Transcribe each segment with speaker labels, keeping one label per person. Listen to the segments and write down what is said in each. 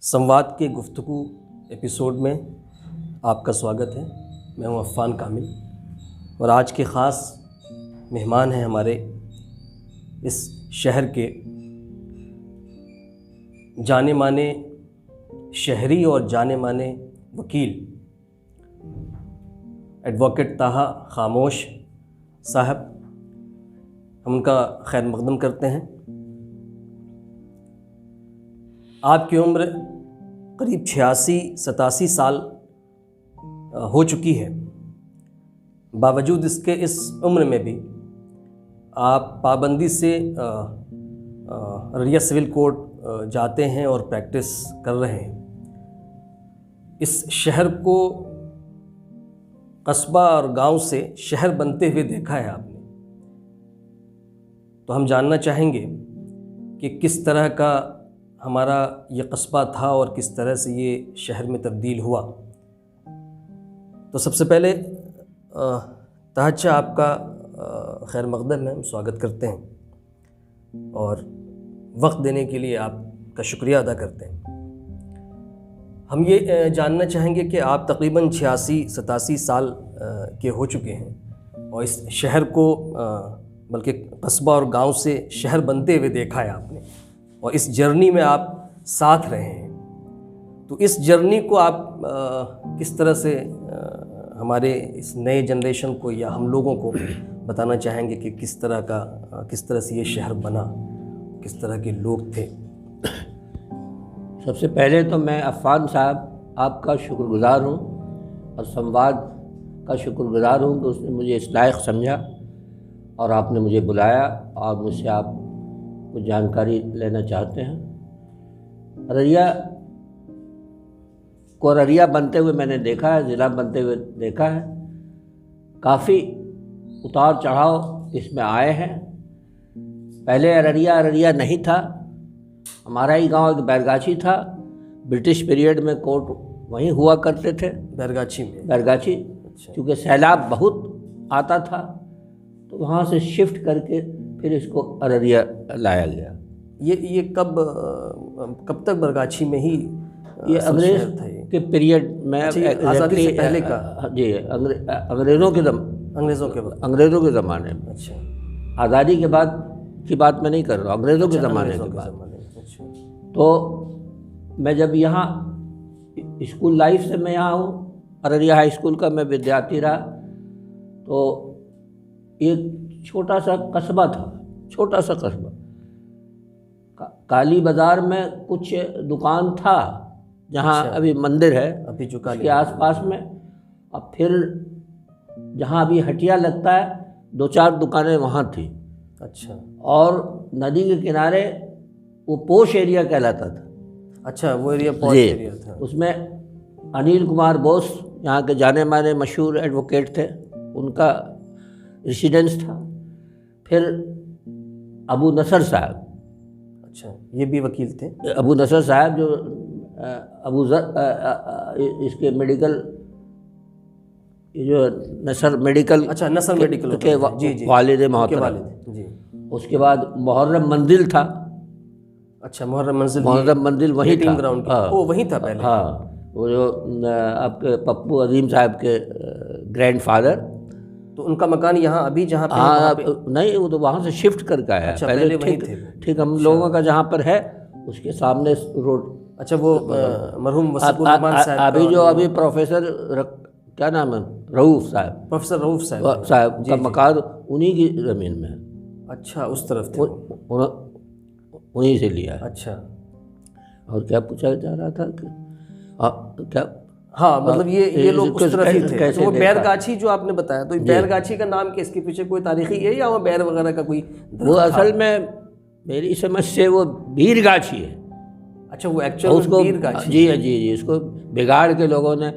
Speaker 1: संवाद के गुफ्तगू एपिसोड में आपका स्वागत है। मैं हूं अफ़ान कामिल और आज के ख़ास मेहमान हैं हमारे इस शहर के जाने माने शहरी और जाने माने वकील एडवोकेट ताहा खामोश साहब। हम उनका खैर मक़दम करते हैं। आपकी उम्र करीब 86-87 साल हो चुकी है। बावजूद इसके इस उम्र में भी आप पाबंदी से अररिया सिविल कोर्ट जाते हैं और प्रैक्टिस कर रहे हैं। इस शहर को कस्बा और गांव से शहर बनते हुए देखा है आपने, तो हम जानना चाहेंगे कि किस तरह का हमारा ये कस्बा था और किस तरह से ये शहर में तब्दील हुआ। तो सबसे पहले तहच्चा आपका खैर मक़दम है, हम स्वागत करते हैं और वक्त देने के लिए आपका शुक्रिया अदा करते हैं। हम ये जानना चाहेंगे कि आप तकरीबन 86-87 साल के हो चुके हैं और इस शहर को बल्कि कस्बा और गांव से शहर बनते हुए देखा है आपने और इस जर्नी में आप साथ रहे हैं। तो इस जर्नी को आप किस तरह से हमारे इस नए जनरेशन को या हम लोगों को बताना चाहेंगे कि किस तरह से ये शहर बना, किस तरह के लोग थे?
Speaker 2: सबसे पहले तो मैं अफ़ान साहब आपका शुक्रगुज़ार हूँ और संवाद का शुक्रगुज़ार हूँ कि उसने मुझे इस लायक समझा और आपने मुझे बुलाया और मुझसे आप कुछ जानकारी लेना चाहते हैं। अररिया बनते हुए मैंने देखा है, ज़िला बनते हुए देखा है। काफ़ी उतार चढ़ाव इसमें आए हैं। पहले अररिया नहीं था। हमारा ही गांव एक बैरगाछी था। ब्रिटिश पीरियड में कोर्ट वहीं हुआ करते थे, बैरगाछी। क्योंकि सैलाब बहुत आता था तो वहाँ से शिफ्ट करके फिर इसको अररिया लाया गया।
Speaker 1: ये कब तक बरगाछी में ही
Speaker 2: ये अंग्रेज के पीरियड में,
Speaker 1: आज़ादी से पहले का?
Speaker 2: जी, अंग्रेज़ों के ज़माने में।
Speaker 1: अच्छा,
Speaker 2: आज़ादी के बाद की बात मैं नहीं कर रहा हूँ, अंग्रेज़ों के ज़माने के बाद। तो मैं जब यहाँ स्कूल लाइफ से मैं यहाँ हूँ, अररिया हाई स्कूल का मैं विद्यार्थी रहा। तो एक छोटा सा कस्बा था, काली बाज़ार में कुछ दुकान था जहाँ अभी मंदिर है,
Speaker 1: अभी जो
Speaker 2: के आसपास में। अब फिर जहाँ अभी हटिया लगता है 2-4 दुकानें वहाँ थी।
Speaker 1: अच्छा,
Speaker 2: और नदी के किनारे वो पोश एरिया कहलाता था।
Speaker 1: अच्छा, वो एरिया पॉश एरिया था।
Speaker 2: उसमें अनिल कुमार बोस यहाँ के जाने माने मशहूर एडवोकेट थे, उनका रेसिडेंस था। फिर अबू नसर साहब,
Speaker 1: अच्छा, ये भी वकील थे।
Speaker 2: अबू नसर साहब जो इसके मेडिकल, ये जो नसर मेडिकल,
Speaker 1: अच्छा, नसर मेडिकल
Speaker 2: के वालिद मोहतरम।
Speaker 1: जी।
Speaker 2: उसके बाद मुहर्रम मंजिल था।
Speaker 1: अच्छा, मुहर्रम मंजिल
Speaker 2: वहीं था।
Speaker 1: ग्राउंड वो वहीं था पहले।
Speaker 2: हाँ, वो जो आपके पप्पू अजीम साहब के ग्रैंडफादर,
Speaker 1: तो उनका मकान यहाँ अभी जहाँ पे
Speaker 2: नहीं, वो तो वहाँ से शिफ्ट करके आया।
Speaker 1: अच्छा, पहले वहीं थे।
Speaker 2: ठीक, हम लोगों का जहाँ पर है उसके सामने रोड।
Speaker 1: अच्छा, वो मरहूम वसीकुर रहमान साहब,
Speaker 2: अभी प्रोफेसर क्या नाम है, प्रोफेसर रऊफ साहब का मकान उन्हीं की ज़मीन में है।
Speaker 1: अच्छा, उस तरफ थे,
Speaker 2: उन्हीं से लिया।
Speaker 1: अच्छा,
Speaker 2: और क्या पूछा जा रहा था कि क्या?
Speaker 1: हाँ, मतलब ये लोग उस तरफ ही थे। तो वो बैरगाछी जो आपने बताया, तो बैरगाछी का नाम क्या, इसके पीछे कोई तारीखी है या वो बैर वगैरह का कोई?
Speaker 2: वो असल में मेरी समझ से वो बीरगाछी है।
Speaker 1: अच्छा, वो एक्चुअल बीरगाछी?
Speaker 2: जी, इसको बिगाड़ के लोगों ने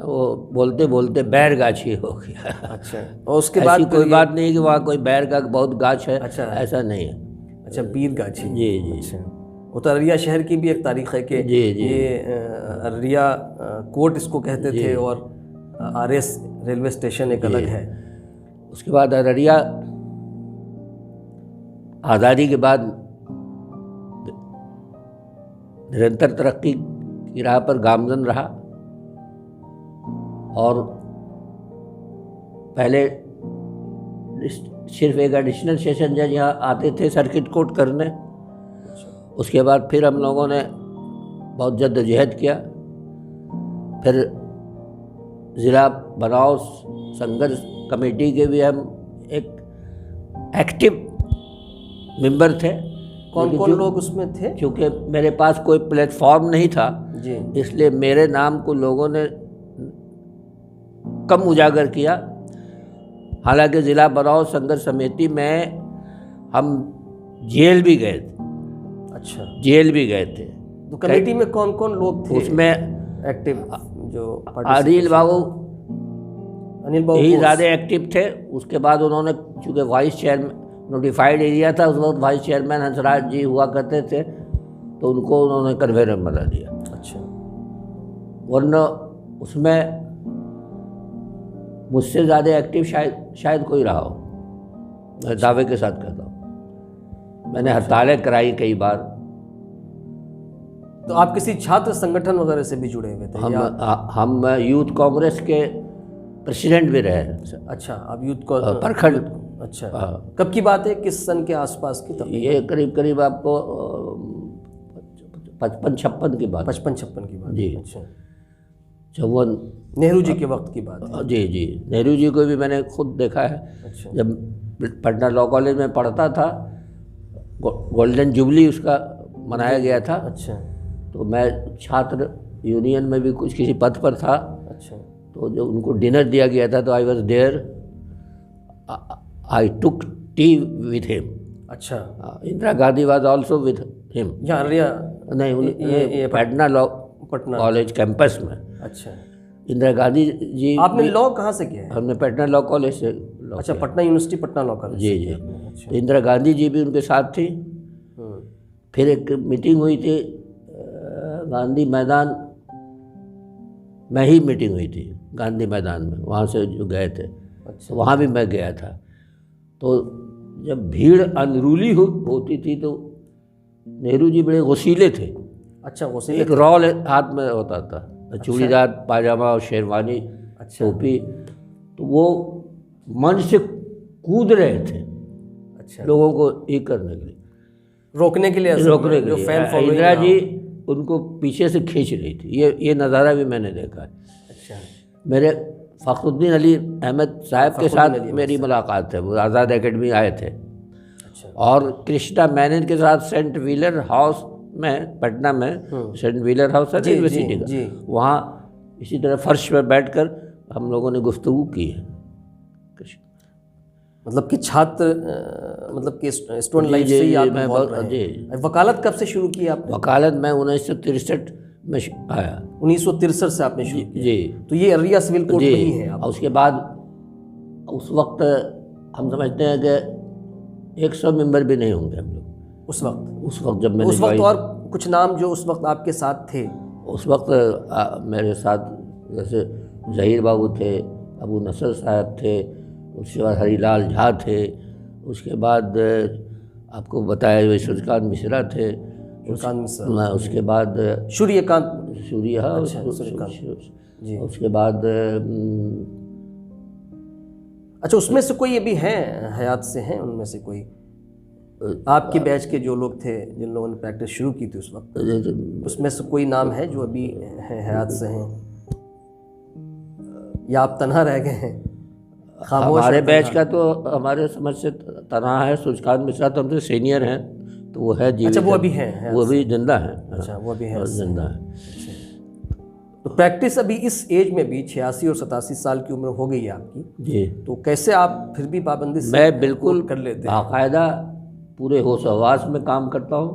Speaker 2: वो बोलते बैरगाछी हो गया।
Speaker 1: अच्छा, और उसके बाद
Speaker 2: कोई बात नहीं कि वहाँ कोई बैर का बहुत गाछ है। अच्छा, ऐसा नहीं है।
Speaker 1: अच्छा, बीरगाछी।
Speaker 2: जी।
Speaker 1: अच्छा, वो तो अररिया शहर की भी एक तारीख है कि ये अररिया कोर्ट इसको कहते थे और RS रेलवे स्टेशन एक अलग है।
Speaker 2: उसके बाद अररिया आज़ादी के बाद निरंतर तरक्की की राह पर गामजन रहा और पहले सिर्फ एक एडिशनल सेशन जज यहाँ आते थे सर्किट कोर्ट करने। उसके बाद फिर हम लोगों ने बहुत जद्दोजहद किया, फिर ज़िला बनाओ संघर्ष कमेटी के भी हम एक एक्टिव मेंबर थे।
Speaker 1: कौन कौन लोग उसमें थे?
Speaker 2: क्योंकि मेरे पास कोई प्लेटफॉर्म नहीं था
Speaker 1: जी,
Speaker 2: इसलिए मेरे नाम को लोगों ने कम उजागर किया। हालांकि ज़िला बनाओ संघर्ष समिति में हम जेल भी गए थे।
Speaker 1: अच्छा,
Speaker 2: जेल भी गए थे।
Speaker 1: तो कमेटी में कौन कौन लोग थे
Speaker 2: उसमें?
Speaker 1: एक्टिव जो
Speaker 2: अनिल बाबू ही
Speaker 1: बोस।
Speaker 2: ज़्यादा एक्टिव थे। उसके बाद उन्होंने, चूँकि वाइस चेयरमैन नोटिफाइड एरिया था उस वक्त, वाइस चेयरमैन हंसराज जी हुआ करते थे, तो उनको उन्होंने कन्वेयर में बना दिया।
Speaker 1: अच्छा,
Speaker 2: वरना उसमें मुझसे ज़्यादा एक्टिव शायद कोई रहा हो, मैं दावे के साथ कहता हूँ। मैंने हड़तालें कराई कई बार।
Speaker 1: तो आप किसी छात्र संगठन वगैरह से भी जुड़े हुए थे?
Speaker 2: हम यूथ कांग्रेस के प्रेसिडेंट भी रहे।
Speaker 1: अच्छा, आप यूथ को
Speaker 2: प्रखंड।
Speaker 1: अच्छा, कब की बात है, किस सन के आसपास की? तब
Speaker 2: ये करीब आपको 55-56 की बात।
Speaker 1: 55-56 की बात
Speaker 2: जी।
Speaker 1: अच्छा,
Speaker 2: 54।
Speaker 1: नेहरू जी के वक्त की बात है।
Speaker 2: जी जी, नेहरू जी को भी मैंने खुद देखा है।
Speaker 1: अच्छा,
Speaker 2: जब पटना लॉ कॉलेज में पढ़ता था, गोल्डन जुबली उसका मनाया गया था।
Speaker 1: अच्छा,
Speaker 2: तो मैं छात्र यूनियन में भी कुछ किसी पद पर था।
Speaker 1: अच्छा,
Speaker 2: तो जो उनको डिनर दिया गया था, तो I was there, I took tea with him.
Speaker 1: अच्छा,
Speaker 2: Indira Gandhi was also with him.
Speaker 1: यहाँ अरिया
Speaker 2: नहीं,
Speaker 1: ये
Speaker 2: Patna law
Speaker 1: Patna
Speaker 2: college campus में।
Speaker 1: अच्छा,
Speaker 2: इंदिरा गांधी जी।
Speaker 1: आपने लॉ कहाँ से किया है?
Speaker 2: हमने पटना लॉ कॉलेज से लॉ
Speaker 1: अच्छा,
Speaker 2: किया।
Speaker 1: Patna university, Patna law college.
Speaker 2: जी जी।
Speaker 1: अच्छा,
Speaker 2: तो इंदिरा गांधी जी भी उनके साथ थी। फिर एक मीटिंग हुई थी गांधी मैदान में ही, मीटिंग हुई थी गांधी मैदान में, वहाँ से जो गए थे।
Speaker 1: अच्छा,
Speaker 2: वहाँ भी मैं गया था। तो जब भीड़ अनरूली होती थी तो नेहरू जी बड़े वसीले थे।
Speaker 1: अच्छा, वसीले
Speaker 2: एक रॉल हाथ में होता था, चूड़ीदार पाजामा और शेरवानी,
Speaker 1: अच्छा,
Speaker 2: टोपी। तो वो मंच से कूद रहे थे
Speaker 1: अच्छा,
Speaker 2: लोगों को ये करने के लिए,
Speaker 1: रोकने के लिए,
Speaker 2: रोकने के
Speaker 1: जो
Speaker 2: लिए।
Speaker 1: फैन फॉलोइंग
Speaker 2: इंदिरा
Speaker 1: रहा।
Speaker 2: जी उनको पीछे से खींच रही थी। ये नज़ारा भी मैंने देखा है।
Speaker 1: अच्छा,
Speaker 2: मेरे फ़खरुद्दीन अली अहमद साहब के साथ मेरी मुलाकात है, वो आज़ाद एकेडमी आए थे।
Speaker 1: अच्छा,
Speaker 2: और कृष्णा मैनन के साथ सेंट व्हीलर हाउस में, पटना में सेंट व्हीलर हाउस है यूनिवर्सिटी
Speaker 1: जी।
Speaker 2: का, वहाँ इसी तरह फर्श पर बैठकर हम लोगों ने गुफ्तगू की है।
Speaker 1: मतलब कि छात्र मतलब कि स्टूडेंट लाइफ से ही आप इन्वॉल्व रहे हैं। वकालत कब से शुरू की आपने?
Speaker 2: वकालत में 1963 में आया।
Speaker 1: 1963 से आपने शुरू किया?
Speaker 2: जी।
Speaker 1: तो ये अररिया सिविल कोर्ट में ही है आप?
Speaker 2: और उसके बाद उस वक्त हम समझते हैं कि 100 मेंबर भी नहीं होंगे हम लोग
Speaker 1: उस वक्त
Speaker 2: जब मैंने
Speaker 1: उस वक्त। और कुछ नाम जो उस वक्त आपके साथ थे?
Speaker 2: उस वक्त मेरे साथ जैसे जहीर बाबू थे, अबू नसर साहब थे, उसके बाद हरीलाल झा थे, उसके बाद आपको बताया हुए सूर्यकांत मिश्रा थे, उसके बाद
Speaker 1: सूर्यकांत
Speaker 2: सूर्या,
Speaker 1: जी।
Speaker 2: उसके बाद
Speaker 1: अच्छा, उसमें से कोई अभी हैं हयात से? हैं उनमें से कोई आपके बैच के जो लोग थे जिन लोगों ने प्रैक्टिस शुरू की थी उस वक्त, उसमें से कोई नाम है जो अभी हैं, हयात से हैं, या आप तन्हा रह गए हैं?
Speaker 2: हमारे बैच का तो हमारे समझ से तनहा है। सूर्यकांत मिश्रा तो हमसे सीनियर हैं, तो वो है जीवित।
Speaker 1: अच्छा, वो अभी हैं?
Speaker 2: वो भी जिंदा है।
Speaker 1: अच्छा, वो अभी हैं,
Speaker 2: जिंदा है।
Speaker 1: तो प्रैक्टिस अभी इस एज में भी 86 और 87 साल की उम्र हो गई है आपकी
Speaker 2: जी,
Speaker 1: तो कैसे आप फिर भी पाबंदी से
Speaker 2: मैं बिल्कुल
Speaker 1: कर लेते हैं?
Speaker 2: बाकायदा पूरे होश हवास में काम करता हूँ।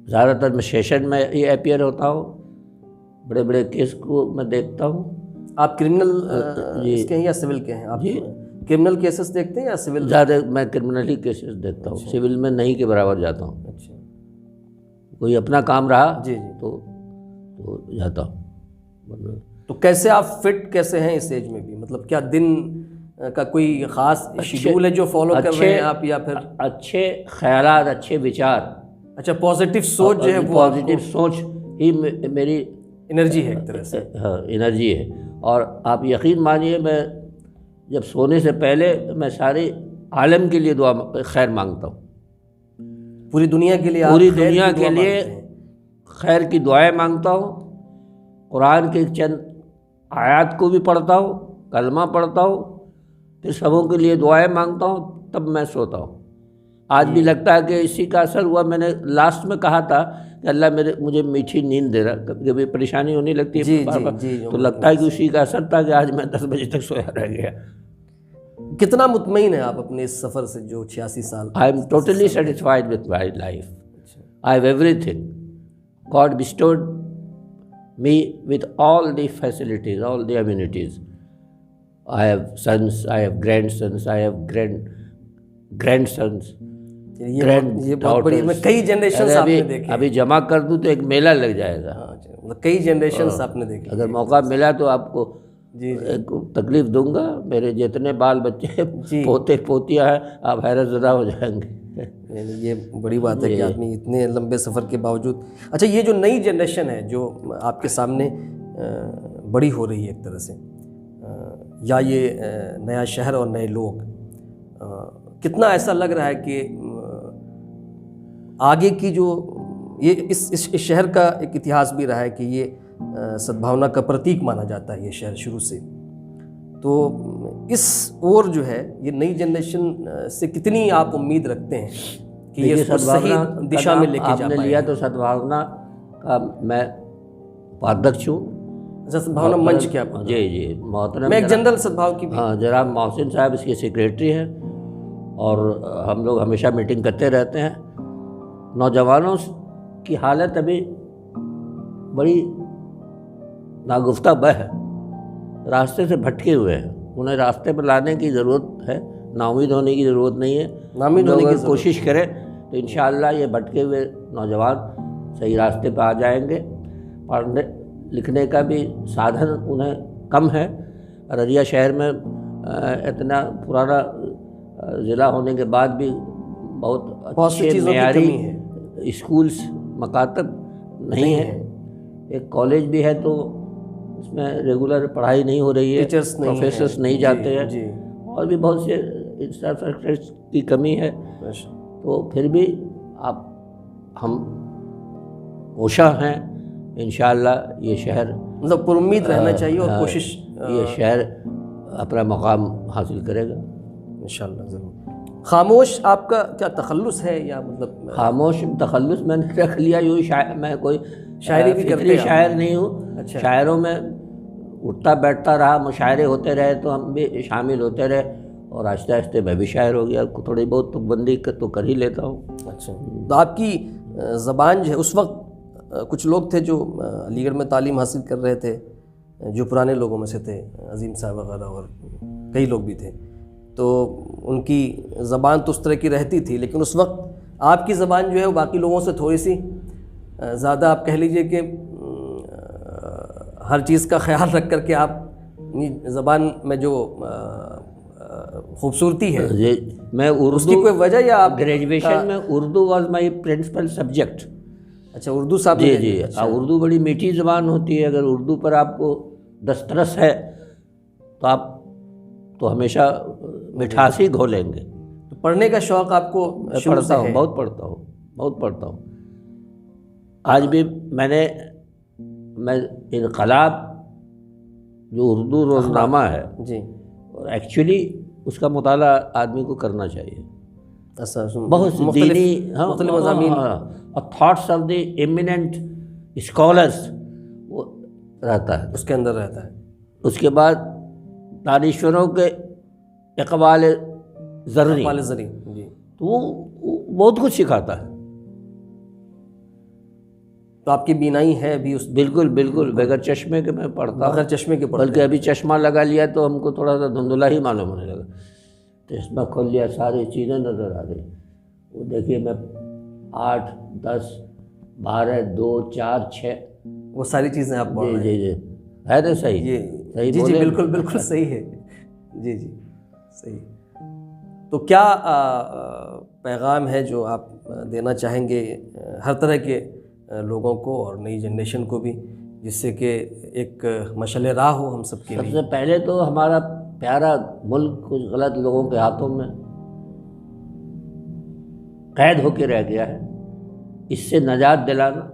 Speaker 2: ज़्यादातर मैं सेशन में ही अपीयर होता हूँ। बड़े बड़े केस को मैं देखता हूँ।
Speaker 1: आप क्रिमिनल इसके हैं या सिविल के हैं? आप क्रिमिनल केसेस देखते हैं या सिविल?
Speaker 2: ज़्यादा मैं क्रिमिनल ही केसेस देखता हूँ। सिविल में नहीं के बराबर जाता हूँ।
Speaker 1: अच्छा,
Speaker 2: कोई अपना काम रहा
Speaker 1: जी
Speaker 2: तो जाता हूँ।
Speaker 1: तो कैसे आप फिट कैसे हैं इस एज में भी? मतलब क्या दिन का कोई ख़ास शेड्यूल है जो फॉलो कर रहे हैं आप, या फिर
Speaker 2: अच्छे ख्यालात, अच्छे विचार?
Speaker 1: अच्छा, पॉजिटिव सोच जो है वो
Speaker 2: पॉजिटिव सोच ही मेरी
Speaker 1: एनर्जी है एक तरह से।
Speaker 2: हाँ, एनर्जी है। और आप यकीन मानिए, मैं जब सोने से पहले मैं सारे आलम के लिए दुआ खैर मांगता हूँ।
Speaker 1: पूरी दुनिया के लिए,
Speaker 2: पूरी
Speaker 1: आप खैर
Speaker 2: दुनिया
Speaker 1: की दुआ
Speaker 2: के लिए
Speaker 1: मांगते हैं।
Speaker 2: खैर की दुआएं मांगता हूँ। कुरान के चंद आयत को भी पढ़ता हूँ, कलमा पढ़ता हूँ, फिर सबों के लिए दुआएं मांगता हूँ, तब मैं सोता हूँ। आज भी लगता है कि इसी का असर हुआ। मैंने लास्ट में कहा था कि अल्लाह मुझे मीठी नींद दे रहा। कभी कभी परेशानी होने लगती
Speaker 1: जी
Speaker 2: है बार
Speaker 1: जी
Speaker 2: बार,
Speaker 1: जी,
Speaker 2: तो लगता है कि उसी का असर था कि आज मैं 10 बजे तक सोया रह गया।
Speaker 1: कितना मुतमईन है आप अपने इस सफ़र से जो 86 साल?
Speaker 2: I am totally satisfied with my life. I have everything. God bestowed me with all the facilities, all the amenities. I have sons, I have grandsons, I have grandsons,
Speaker 1: ये बहुत बड़ी, मैं कई जनरेशन आपने देखे।
Speaker 2: अभी जमा कर दूं तो एक मेला लग जाएगा।
Speaker 1: मतलब कई जनरेशन आपने देखे।
Speaker 2: अगर मौका मिला तो आपको
Speaker 1: जी
Speaker 2: एक तकलीफ दूंगा। मेरे जितने बाल बच्चे पोते पोतियाँ हैं, आप हैरतज़दा हो जाएंगे।
Speaker 1: ये बड़ी बात है कि आदमी इतने लंबे सफ़र के बावजूद। अच्छा, ये जो नई जनरेशन है जो आपके सामने बड़ी हो रही है एक तरह से, या ये नया शहर और नए लोग, कितना ऐसा लग रहा है कि आगे की जो ये इस शहर का एक इतिहास भी रहा है कि ये सद्भावना का प्रतीक माना जाता है ये शहर शुरू से। तो इस ओर जो है ये नई जनरेशन से कितनी आप उम्मीद रखते हैं कि ये सही दिशा में लेके जा पाए?
Speaker 2: लिया तो सद्भावना का मैं उपाध्यक्ष हूँ।
Speaker 1: सद्भावना मंच क्या?
Speaker 2: जी मोहतरम,
Speaker 1: मैं एक जनरल सद्भाव की भी।
Speaker 2: हाँ, जनाब मोहसिन साहब इसके सेक्रेटरी हैं और हम लोग हमेशा मीटिंग करते रहते हैं। नौजवानों की हालत अभी बड़ी नागुफ्ता बह है, रास्ते से भटके हुए हैं। उन्हें रास्ते पर लाने की ज़रूरत है, नाउमीद होने की ज़रूरत नहीं है। नाउमीद होने की कोशिश करें तो इंशाअल्लाह ये भटके हुए नौजवान सही रास्ते पर आ जाएंगे। पढ़ने लिखने का भी साधन उन्हें कम है। अररिया शहर में इतना पुराना ज़िला होने के बाद भी बहुत अच्छे मेयारी स्कूल्स मकातब नहीं है। एक कॉलेज भी है तो उसमें रेगुलर पढ़ाई नहीं हो रही है, प्रोफेसर्स नहीं जाते हैं, और भी बहुत से इंफ्रास्ट्रक्चर की कमी है। तो फिर भी हम कोशा हैं, इंशाअल्लाह ये शहर
Speaker 1: मतलब पुरुम्मीद रहना चाहिए और कोशिश,
Speaker 2: ये शहर अपना मकाम हासिल करेगा
Speaker 1: इंशाअल्लाह ज़रूर। खामोश आपका क्या तखल्लुस है, या मतलब?
Speaker 2: खामोश तखल्लुस मैंने रख लिया। यूँ मैं कोई
Speaker 1: शायरी भी करते हैं?
Speaker 2: शायर नहीं हूँ।
Speaker 1: अच्छा।
Speaker 2: शायरों में उठता बैठता रहा, मुशायरे होते रहे तो हम भी शामिल होते रहे, और आहिस्ते आहिस्ते मैं भी शायर हो गया। थोड़ी बहुत तुकबंदी तो कर ही लेता हूँ। अच्छा,
Speaker 1: तो आपकी ज़बान जो है, उस वक्त कुछ लोग थे जो अलीगढ़ में तालीम हासिल कर रहे थे, जो पुराने लोगों में से थे, अजीम साहब वगैरह और कई लोग भी थे, तो उनकी ज़बान तो उस तरह की रहती थी, लेकिन उस वक्त आपकी ज़बान जो है वो बाकी लोगों से थोड़ी सी ज़्यादा, आप कह लीजिए कि हर चीज़ का ख्याल रख करके आप ज़बान में जो खूबसूरती है,
Speaker 2: मैं उर्दू,
Speaker 1: उसकी कोई वजह, या आप
Speaker 2: ग्रेजुएशन में Urdu was my principal subject.
Speaker 1: अच्छा, उर्दू साहब?
Speaker 2: जी। अच्छा। उर्दू बड़ी मीठी ज़बान होती है। अगर उर्दू पर आपको दस्तरस है तो आप तो हमेशा मिठास ही घोलेंगे।
Speaker 1: तो पढ़ने का शौक़ आपको?
Speaker 2: पढ़ता हूँ, बहुत पढ़ता हूँ। आज भी मैं इनकलाब जो उर्दू रोज़नामा है जी, एक्चुअली उसका मुताला आदमी को करना चाहिए। बहुत दीनी मज़ामीन और thoughts of the eminent scholars वो रहता है,
Speaker 1: उसके अंदर रहता है।
Speaker 2: उसके बाद दानिश्वरों के इक़बाल ज़रनी
Speaker 1: जी,
Speaker 2: तो वो बहुत कुछ सिखाता है।
Speaker 1: तो आपकी बीनाई है भी उस?
Speaker 2: बिल्कुल बगैर चश्मे के मैं पढ़ता हूँ।
Speaker 1: बगैर चश्मे के पढ़ता?
Speaker 2: बल्कि अभी चश्मा लगा लिया तो हमको थोड़ा सा धुंधला ही मालूम होने लगा। चश्मा खोल लिया, सारी चीज़ें नज़र आ रही। वो देखिए, मैं 8, 10, 12, 2, 4, 6
Speaker 1: वो सारी चीज़ें आप पढ़ रहे हैं?
Speaker 2: जी है तो सही?
Speaker 1: सही जी, बिल्कुल सही है। जी सही। तो क्या पैगाम है जो आप देना चाहेंगे हर तरह के लोगों को और नई जनरेशन को भी, जिससे कि एक मशाल राह हो हम सब के लिए।
Speaker 2: सबसे पहले तो हमारा प्यारा मुल्क कुछ गलत लोगों के हाथों में कैद होके रह गया है, इससे निजात दिलाना,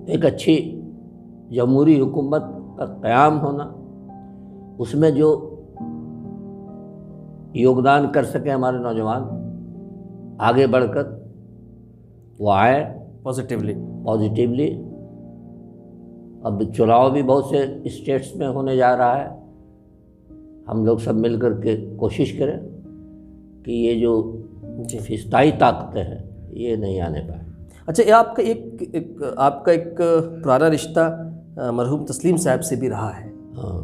Speaker 2: एक अच्छी जमहूरी हुकूमत का क़याम होना, उसमें जो योगदान कर सके हमारे नौजवान आगे बढ़कर वो आए पॉजिटिवली। अब चुनाव भी बहुत से स्टेट्स में होने जा रहा है, हम लोग सब मिल कर के कोशिश करें कि ये जो फिस्ताई ताकतें हैं ये नहीं आने पाए।
Speaker 1: अच्छा, ये आपका एक पुराना रिश्ता मरहूम तस्लीम साहब से भी रहा है।
Speaker 2: हाँ,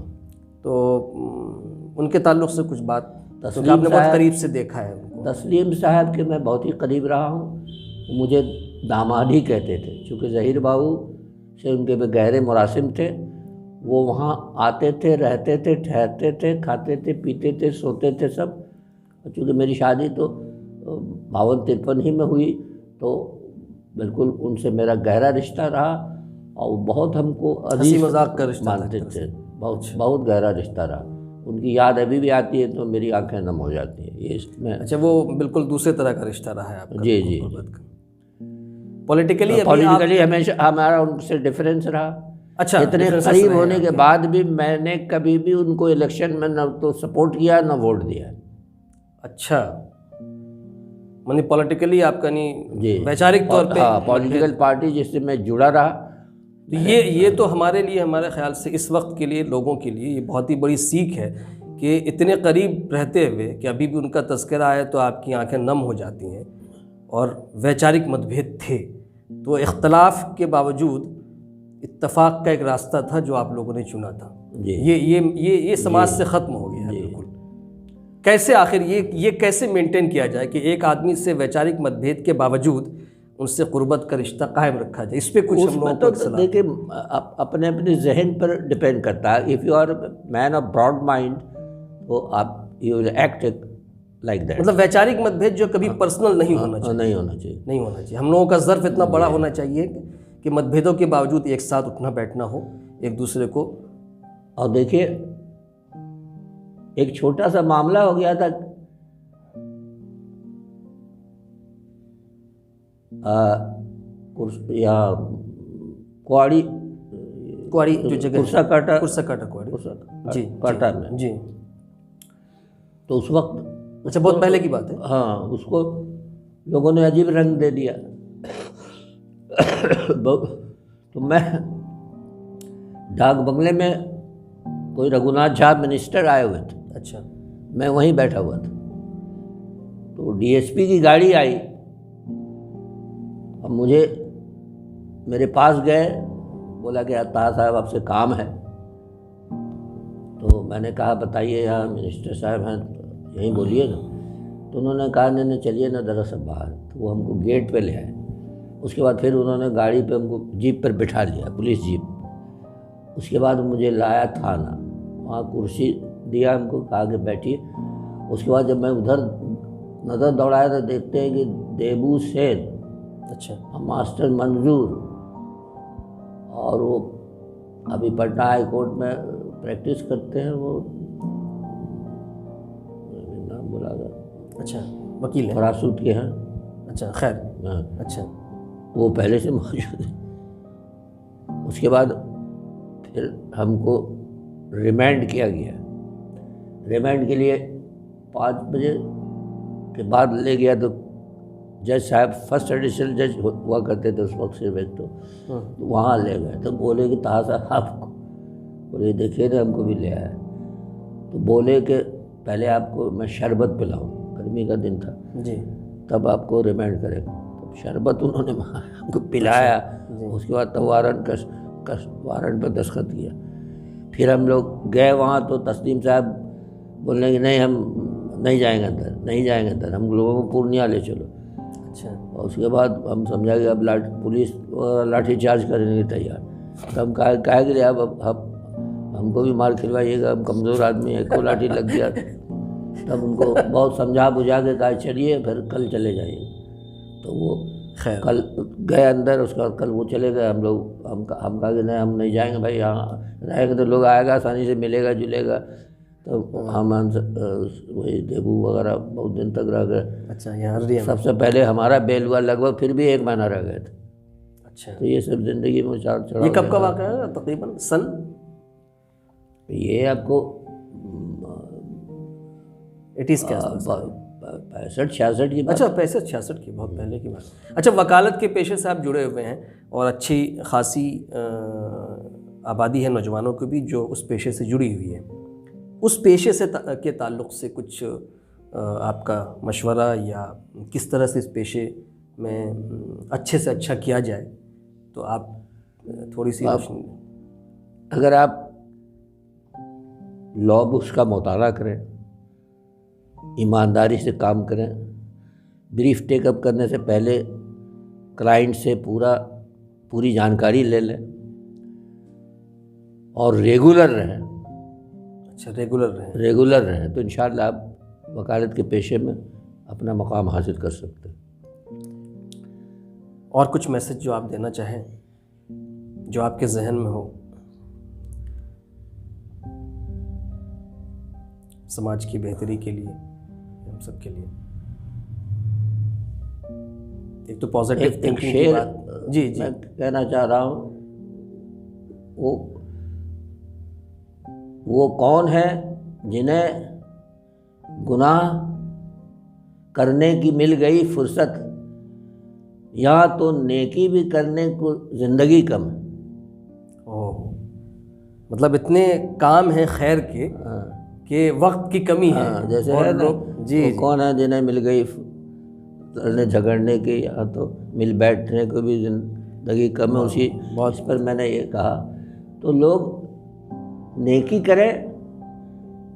Speaker 1: तो उनके ताल्लुक़ से कुछ बात, क्योंकि आपने बहुत करीब से देखा है उनको।
Speaker 2: तस्लीम साहब के मैं बहुत ही करीब रहा हूँ, मुझे दामाद ही कहते थे, चूँकि ज़हीर बाबू से उनके भी गहरे मुरासिम थे। वो वहाँ आते थे, रहते थे, ठहरते थे, खाते थे, पीते थे, सोते थे सब। चूँकि मेरी शादी तो 52-53 ही में हुई, तो बिल्कुल उनसे मेरा गहरा रिश्ता रहा और बहुत हमको
Speaker 1: हंसी मजाक का रिश्ता
Speaker 2: मानते थे, बहुत गहरा रिश्ता रहा। उनकी याद अभी भी आती है तो मेरी आंखें नम हो जाती हैं। ये इसमें
Speaker 1: अच्छा, वो बिल्कुल दूसरे तरह का रिश्ता रहा है आपका?
Speaker 2: जी।
Speaker 1: पॉलिटिकली
Speaker 2: हमेशा हमारा उनसे डिफरेंस रहा।
Speaker 1: अच्छा,
Speaker 2: इतने करीब होने के बाद भी मैंने कभी भी उनको इलेक्शन में न तो सपोर्ट किया न वोट दिया।
Speaker 1: अच्छा, माने पॉलिटिकली आपका नहीं,
Speaker 2: जी,
Speaker 1: वैचारिक तौर पे।
Speaker 2: हाँ, पॉलिटिकल पार्टी जिससे मैं जुड़ा रहा।
Speaker 1: तो ये तो हमारे लिए, हमारे ख्याल से इस वक्त के लिए, लोगों के लिए ये बहुत ही बड़ी सीख है कि इतने करीब रहते हुए कि अभी भी उनका तज़किरा आए तो आपकी आंखें नम हो जाती हैं। और वैचारिक मतभेद थे तो इख्तलाफ के बावजूद इत्तफाक का एक रास्ता था जो आप लोगों ने चुना था। ये समाज से ख़त्म हो गया है बिल्कुल। कैसे आखिर ये कैसे मेंटेन किया जाए कि एक आदमी से वैचारिक मतभेद के बावजूद उनसे क़ुर्बत का रिश्ता कायम रखा जाए? इस पे कुछ हम लोगों को
Speaker 2: तो देखिए, अपने अपने जहन पर डिपेंड करता है। If you are man of broad mind तो आप you will act like that.
Speaker 1: मतलब वैचारिक मतभेद जो कभी पर्सनल नहीं होना चाहिए।
Speaker 2: नहीं होना चाहिए,
Speaker 1: नहीं होना चाहिए। हम लोगों का ज़र्फ इतना बड़ा होना चाहिए कि मतभेदों के बावजूद एक साथ उठना बैठना हो एक दूसरे को।
Speaker 2: और देखिए, एक छोटा सा मामला हो गया था, या कुआड़ी
Speaker 1: जो जगह
Speaker 2: कुर्सा काटा
Speaker 1: जी
Speaker 2: काटा में
Speaker 1: जी।
Speaker 2: तो उस वक्त,
Speaker 1: अच्छा, बहुत पहले की बात है।
Speaker 2: हाँ, उसको लोगों ने अजीब रंग दे दिया। तो मैं डाक बंगले में, कोई रघुनाथ झा मिनिस्टर आए हुए थे।
Speaker 1: अच्छा,
Speaker 2: मैं वहीं बैठा हुआ था, तो डीएसपी की गाड़ी आई। अब मुझे मेरे पास गए, बोला कि ताहा साहब आपसे काम है। तो मैंने कहा बताइए, यहाँ मिनिस्टर साहब हैं तो यहीं बोलिए ना। तो उन्होंने कहा नहीं चलिए ना दरअसल बाहर। तो वो हमको गेट पे ले आए। उसके बाद फिर उन्होंने गाड़ी पे हमको जीप पर बिठा लिया, पुलिस जीप। उसके बाद मुझे लाया थाना, वहाँ कुर्सी दिया हमको, कहा कि बैठिए। उसके बाद जब मैं उधर नज़र दौड़ाया तो देखते हैं कि देबू सेन,
Speaker 1: अच्छा,
Speaker 2: मास्टर मंजूर, और वो अभी पटना हाई कोर्ट में प्रैक्टिस करते हैं। वो नाम बोला था।
Speaker 1: अच्छा, वकील है,
Speaker 2: फरासूट के हैं।
Speaker 1: अच्छा, खैर,
Speaker 2: हाँ,
Speaker 1: अच्छा,
Speaker 2: वो पहले से मौजूद है। उसके बाद फिर हमको रिमांड किया गया। रिमांड के लिए 5 बजे के बाद ले गया। तो जज साहब, फर्स्ट एडिशनल जज हुआ करते थे उस वक्त सिर्फ एक, तो वहाँ ले गए। तो बोले कि ताहा साहब आपको, बोले देखिए ना हमको भी ले आया। तो बोले कि पहले आपको मैं शरबत पिलाऊँ, गर्मी का दिन था
Speaker 1: जी,
Speaker 2: तब आपको रिमांड करेगा। तो शरबत उन्होंने हमको पिलाया। उसके बाद तो वारंट पर दस्तखत किया। फिर हम लोग गए वहाँ, तो तस्लीम साहब बोलने कि नहीं हम नहीं जाएंगे अंदर, हम लोगों को पूर्णिया ले चलो।
Speaker 1: अच्छा,
Speaker 2: और उसके बाद हम समझा कि अब पुलिस लाठी चार्ज करने के तैयार। तो हम कहा कि अब हमको भी मार खिलवाइएगा, हम कमज़ोर आदमी हैं, को लाठी लग गया। तब उनको बहुत समझा बुझा के कहा चलिए फिर कल चले जाइए। तो वो
Speaker 1: खैर
Speaker 2: कल गए अंदर, उसका कल वो चले गए, हम लोग हम कहा कि नहीं हम नहीं जाएंगे भाई, यहाँ रहेंगे तो लोग आएगा आसानी से मिलेगा जुलेगा। तो हम वही देबू वगैरह बहुत दिन तक रह गए।
Speaker 1: अच्छा, यहाँ अररिया में।
Speaker 2: सबसे पहले हमारा बेल हुआ लगभग, फिर भी 1 महीना रह गए थे।
Speaker 1: अच्छा,
Speaker 2: तो ये सब ज़िंदगी में उतार चढ़ाव।
Speaker 1: ये कब का वाक़या है तकरीबन सन?
Speaker 2: ये आपको
Speaker 1: 80s के आसपास।
Speaker 2: 65-66 की बात।
Speaker 1: अच्छा, 65-66 की, बहुत पहले की बात। अच्छा, वकालत के पेशे से आप जुड़े हुए हैं और अच्छी खासी आबादी है नौजवानों की भी जो उस पेशे से जुड़ी हुई है। उस पेशे से के ताल्लुक़ से कुछ आपका मशवरा या किस तरह से इस पेशे में अच्छे से अच्छा किया जाए, तो आप थोड़ी सी रोशनी।
Speaker 2: अगर आप लॉ बुक्स का मुताला करें, ईमानदारी से काम करें, ब्रीफ टेकअप करने से पहले क्लाइंट से पूरी जानकारी ले लें और रेगुलर रहें।
Speaker 1: अच्छा, रेगुलर रहें
Speaker 2: तो इंशाअल्लाह आप वकालत के पेशे में अपना मकाम हासिल कर सकते हैं।
Speaker 1: और कुछ मैसेज जो आप देना चाहें, जो आपके जहन में हो, समाज की बेहतरी के लिए, हम सब के लिए? एक तो पॉजिटिव थिंकिंग की बात। जी जी,
Speaker 2: मैं कहना चाह रहा हूँ, वो कौन है जिन्हें गुनाह करने की मिल गई फुर्सत, या तो नेकी भी करने को ज़िंदगी कम है।
Speaker 1: ओह, मतलब इतने काम हैं खैर के कि वक्त की कमी है।
Speaker 2: जैसे
Speaker 1: और
Speaker 2: है ना,
Speaker 1: लोग जी
Speaker 2: कौन है जिन्हें मिल गई लड़ने झगड़ने की, या तो मिल बैठने को भी ज़िंदगी कम है। उसी
Speaker 1: बहुत
Speaker 2: इस पर मैंने ये कहा, तो लोग नेकी करें,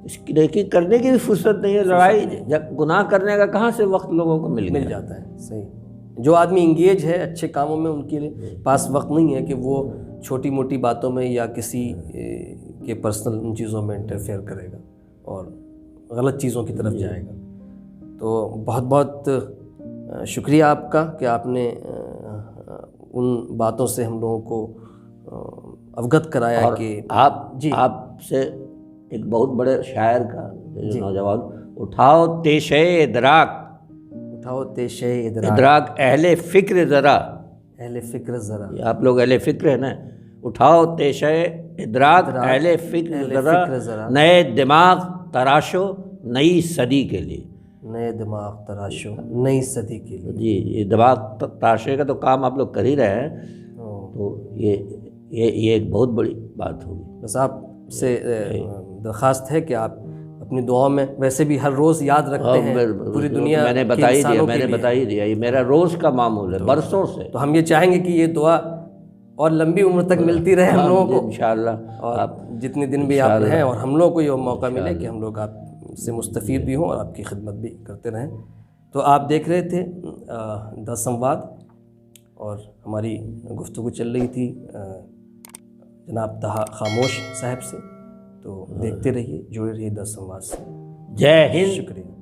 Speaker 2: इसकी नेकी करने की भी फुर्सत नहीं है। लड़ाई गुनाह करने का कहाँ से वक्त लोगों को मिल
Speaker 1: जाता है। सही, जो आदमी इंगेज है अच्छे कामों में, उनके पास वक्त नहीं है कि वो छोटी मोटी बातों में या किसी के पर्सनल उन चीज़ों में इंटरफेयर करेगा और गलत चीज़ों की तरफ जाएगा। तो बहुत बहुत शुक्रिया आपका कि आपने उन बातों से हम लोगों को अवगत कराया। कि
Speaker 2: आपसे एक बहुत बड़े शायर का नौजवान, उठाओ तेशे इदराक अहले फ़िक्र ज़रा। आप लोग अहले फ़िक्र है ना, उठाओ तेशे इदराक अहले फ़िक्र ज़रा, नए दिमाग तराशो नई सदी के लिए। जी, ये दिमाग तराशे का तो काम आप लोग कर ही रहे हैं। तो ये एक बहुत बड़ी बात होगी।
Speaker 1: बस आपसे दरख्वास्त है कि आप अपनी दुआओं में वैसे भी हर रोज़ याद रखते हैं पूरी दुनिया।
Speaker 2: मैंने बता ही दिया, ये मेरा रोज़ का मामूल है बरसों से।
Speaker 1: तो हम ये चाहेंगे कि ये दुआ और लंबी उम्र तक मिलती रहे हम लोगों को
Speaker 2: इंशाअल्लाह।
Speaker 1: और आप जितने दिन भी आप हैं, और हम लोग को ये मौका मिले कि हम लोग आपसे मुस्तफ़ीद भी हों और आपकी खिदमत भी करते रहें। तो आप देख रहे थे द संवाद, और हमारी गुफ्तगू चल रही थी जनाब तहा खामोश साहब से। तो देखते रहिए, जुड़े रहिए द संवाद से।
Speaker 2: जय हिंद,
Speaker 1: शुक्रिया।